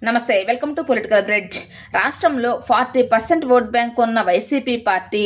నమస్తే, welcome to political bridge. రాష్ట్రంలో 40% vote bank ఉన్న వైసీపీ పార్టీ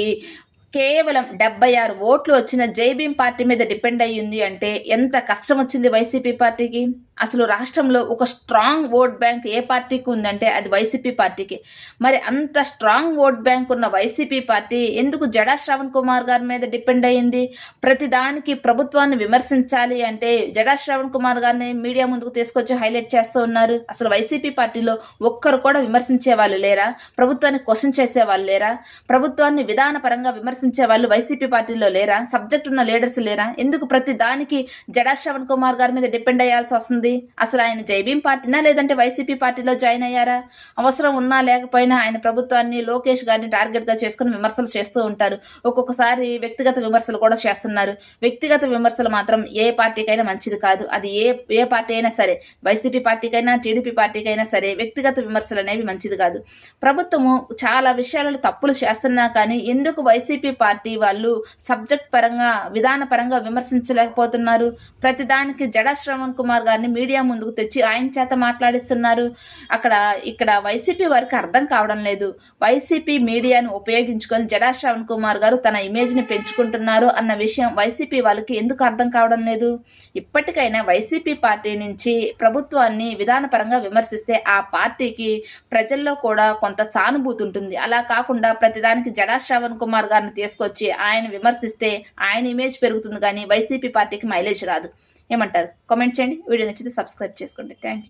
కేవలం 76 ఓట్లు వచ్చిన జైభీం పార్టీ మీద డిపెండ్ అయ్యింది అంటే ఎంత కష్టం వచ్చింది వైసీపీ పార్టీకి. అసలు రాష్ట్రంలో ఒక స్ట్రాంగ్ ఓట్ బ్యాంక్ ఏ పార్టీకి ఉందంటే అది వైసీపీ పార్టీకి. మరి అంత స్ట్రాంగ్ ఓట్ బ్యాంక్ ఉన్న వైసీపీ పార్టీ ఎందుకు జడా శ్రవణ్ కుమార్ గారి మీద డిపెండ్ అయ్యింది? ప్రతిదానికి ప్రభుత్వాన్ని విమర్శించాలి అంటే జడా శ్రవణ్ కుమార్ గారిని మీడియా ముందుకు తీసుకొచ్చి హైలైట్ చేస్తూ ఉన్నారు. అసలు వైసీపీ పార్టీలో ఒక్కరు కూడా విమర్శించే వాళ్ళు లేరా? ప్రభుత్వాన్ని క్వశ్చన్ చేసే వాళ్ళు లేరా? ప్రభుత్వాన్ని విధానపరంగా విమర్శించే వాళ్ళు వైసీపీ పార్టీలో లేరా? సబ్జెక్ట్ ఉన్న లీడర్స్ లేరా? ఎందుకు ప్రతి దానికి జడా శ్రవణ్ కుమార్ గారి మీద డిపెండ్ అయ్యాల్సి వస్తుంది? అసలు ఆయన జైభీం పార్టీనా లేదంటే వైసీపీ పార్టీలో జాయిన్ అయ్యారా? అవసరం ఉన్నా లేకపోయినా ఆయన ప్రభుత్వాన్ని, లోకేష్ గారిని టార్గెట్ గా చేసుకుని విమర్శలు చేస్తూ ఉంటారు. ఒక్కొక్కసారి వ్యక్తిగత విమర్శలు కూడా చేస్తున్నారు. వ్యక్తిగత విమర్శలు మాత్రం ఏ పార్టీకైనా మంచిది కాదు. అది ఏ పార్టీ అయినా సరే, వైసీపీ పార్టీకైనా టీడీపీ పార్టీకైనా సరే వ్యక్తిగత విమర్శలు అనేవి మంచిది కాదు. ప్రభుత్వము చాలా విషయాలలో తప్పులు చేస్తున్నా కానీ ఎందుకు వైసీపీ పార్టీ వాళ్ళు సబ్జెక్ట్ పరంగా, విధాన పరంగా విమర్శించలేకపోతున్నారు? ప్రతిదానికి జడా శ్రవణ్ కుమార్ గారిని మీడియా ముందుకు తెచ్చి ఆయన చేత మాట్లాడిస్తున్నారు. ఇక్కడ వైసీపీ వారికి అర్థం కావడం లేదు. వైసీపీ మీడియాను ఉపయోగించుకొని జడా శ్రవణ్ కుమార్ గారు తన ఇమేజ్ ని పెంచుకుంటున్నారు అన్న విషయం వైసీపీ వాళ్ళకి ఎందుకు అర్థం కావడం లేదు? ఇప్పటికైనా వైసీపీ పార్టీ నుంచి ప్రభుత్వాన్ని విధానపరంగా విమర్శిస్తే ఆ పార్టీకి ప్రజల్లో కూడా కొంత సానుభూతి ఉంటుంది. అలా కాకుండా ప్రతిదానికి జడా శ్రవణ్ కుమార్ గారిని తీసుకొచ్చి ఆయన విమర్శిస్తే ఆయన ఇమేజ్ పెరుగుతుంది కానీ వైసీపీ పార్టీకి మైలేజ్ రాదు. ఏమంటారు? కామెంట్ చేయండి. వీడియో నచ్చితే సబ్స్క్రైబ్ చేసుకోండి. Thank you.